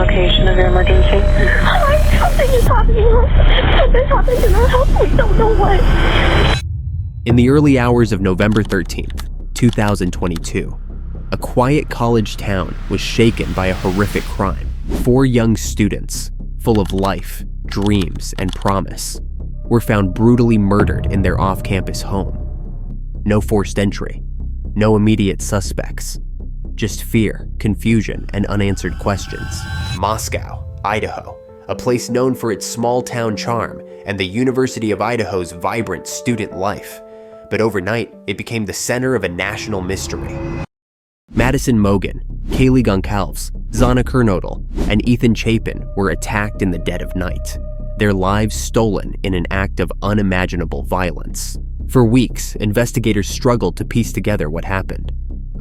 location of your emergency? Hi, something is happening. Something's happened in our house. We don't know what. In the early hours of November 13th, 2022, a quiet college town was shaken by a horrific crime. 4 young students, full of life, dreams, and promise, were found brutally murdered in their off-campus home. No forced entry, no immediate suspects, just fear, confusion, and unanswered questions. Moscow, Idaho, a place known for its small-town charm and the University of Idaho's vibrant student life. But overnight, it became the center of a national mystery. Madison Mogen, Kaylee Goncalves, Xana Kernodle, and Ethan Chapin were attacked in the dead of night, their lives stolen in an act of unimaginable violence. For weeks, investigators struggled to piece together what happened.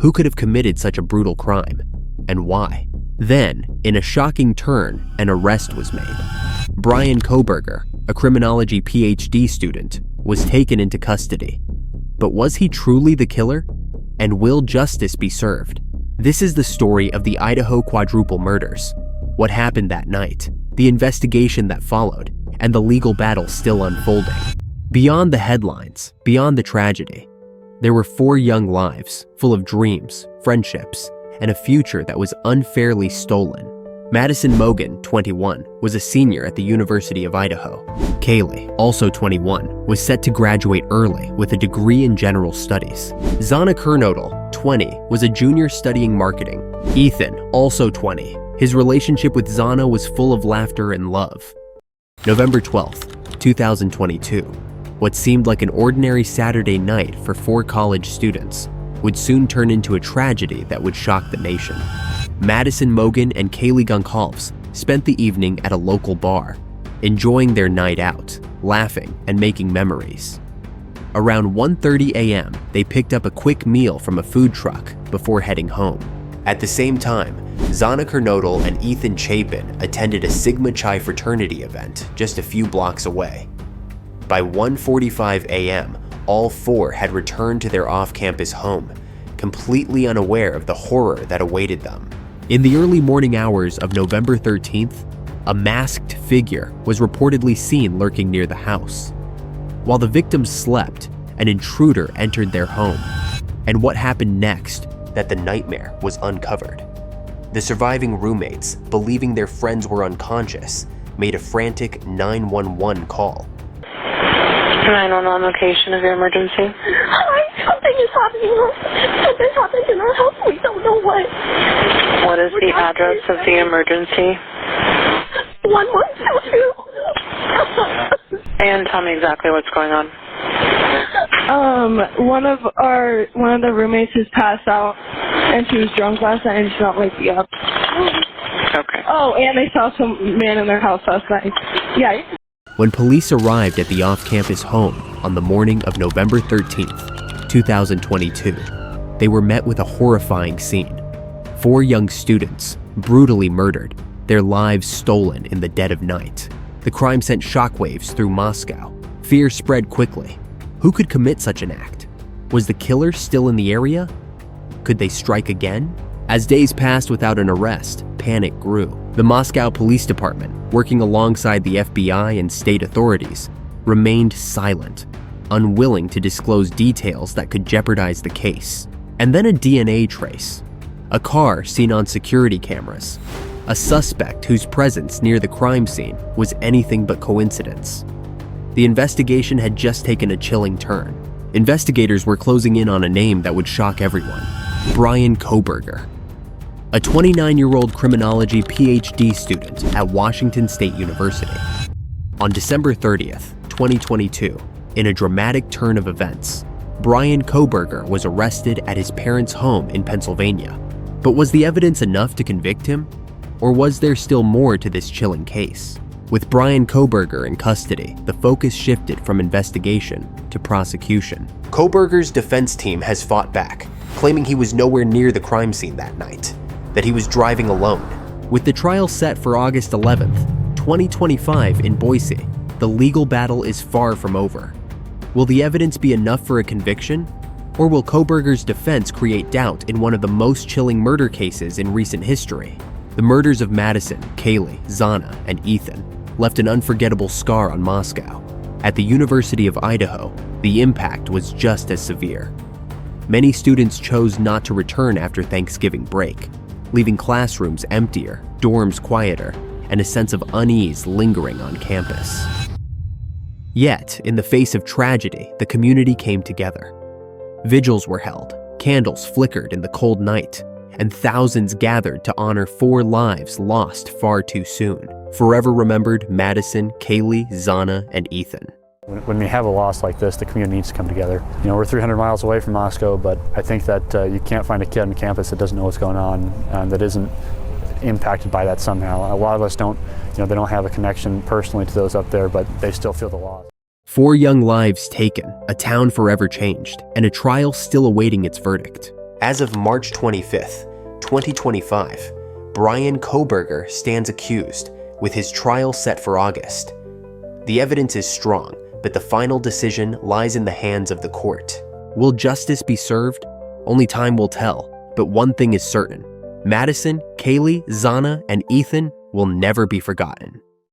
Who could have committed such a brutal crime, and why? Then, in a shocking turn, an arrest was made. Bryan Kohberger, a criminology Ph.D. student, was taken into custody. But was he truly the killer? And will justice be served? This is the story of the Idaho Quadruple murders. What happened that night, the investigation that followed, and the legal battle still unfolding. Beyond the headlines, beyond the tragedy, there were 4 young lives full of dreams, friendships, and a future that was unfairly stolen. Madison Mogen, 21, was a senior at the University of Idaho. Kaylee, also 21, was set to graduate early with a degree in general studies. Xana Kernodle, 20, was a junior studying marketing. Ethan, also 20, his relationship with Xana was full of laughter and love. November 12th, 2022, what seemed like an ordinary Saturday night for 4 college students would soon turn into a tragedy that would shock the nation. Madison Mogen and Kaylee Goncalves spent the evening at a local bar, enjoying their night out, laughing and making memories. Around 1:30 a.m., they picked up a quick meal from a food truck before heading home. At the same time, Xana Kernodle and Ethan Chapin attended a Sigma Chi fraternity event just a few blocks away. By 1:45 a.m., all 4 had returned to their off-campus home, completely unaware of the horror that awaited them. In the early morning hours of November 13th, a masked figure was reportedly seen lurking near the house. While the victims slept, an intruder entered their home. And what happened next? That the nightmare was uncovered. The surviving roommates, believing their friends were unconscious, made a frantic 911 call. 911 location of your emergency? Hi, something is happening. Something's happened in our house. We don't know what. What is the address of the emergency? 1122. And tell me exactly what's going on. One of the roommates has passed out, and she was drunk last night, and she's not waking up. Okay. Oh, and they saw some man in their house last night. Yeah. When police arrived at the off-campus home on the morning of November 13th, 2022, they were met with a horrifying scene. 4 young students, brutally murdered, their lives stolen in the dead of night. The crime sent shockwaves through Moscow. Fear spread quickly. Who could commit such an act? Was the killer still in the area? Could they strike again? As days passed without an arrest, panic grew. The Moscow Police Department, working alongside the FBI and state authorities, remained silent, unwilling to disclose details that could jeopardize the case. And then a DNA trace. A car seen on security cameras. A suspect whose presence near the crime scene was anything but coincidence. The investigation had just taken a chilling turn. Investigators were closing in on a name that would shock everyone: Bryan Kohberger, a 29-year-old criminology Ph.D. student at Washington State University. On December 30th, 2022, in a dramatic turn of events, Bryan Kohberger was arrested at his parents' home in Pennsylvania. But was the evidence enough to convict him? Or was there still more to this chilling case? With Bryan Kohberger in custody, the focus shifted from investigation to prosecution. Kohberger's defense team has fought back, claiming he was nowhere near the crime scene that night, that he was driving alone. With the trial set for August 11th, 2025 in Boise, the legal battle is far from over. Will the evidence be enough for a conviction? Or will Kohberger's defense create doubt in one of the most chilling murder cases in recent history? The murders of Madison, Kaylee, Xana, and Ethan left an unforgettable scar on Moscow. At the University of Idaho, the impact was just as severe. Many students chose not to return after Thanksgiving break, leaving classrooms emptier, dorms quieter, and a sense of unease lingering on campus. Yet, in the face of tragedy, the community came together. Vigils were held, candles flickered in the cold night, and thousands gathered to honor 4 lives lost far too soon. Forever remembered Madison, Kaylee, Xana, and Ethan. When we have a loss like this, the community needs to come together. You know, we're 300 miles away from Moscow, but I think that you can't find a kid on campus that doesn't know what's going on, that isn't impacted by that somehow. A lot of us don't, they don't have a connection personally to those up there, but they still feel the loss. 4 young lives taken, a town forever changed, and a trial still awaiting its verdict. As of March 25th, 2025, Bryan Kohberger stands accused, with his trial set for August. The evidence is strong, but the final decision lies in the hands of the court. Will justice be served? Only time will tell, but one thing is certain. Madison, Kaylee, Xana, and Ethan will never be forgotten.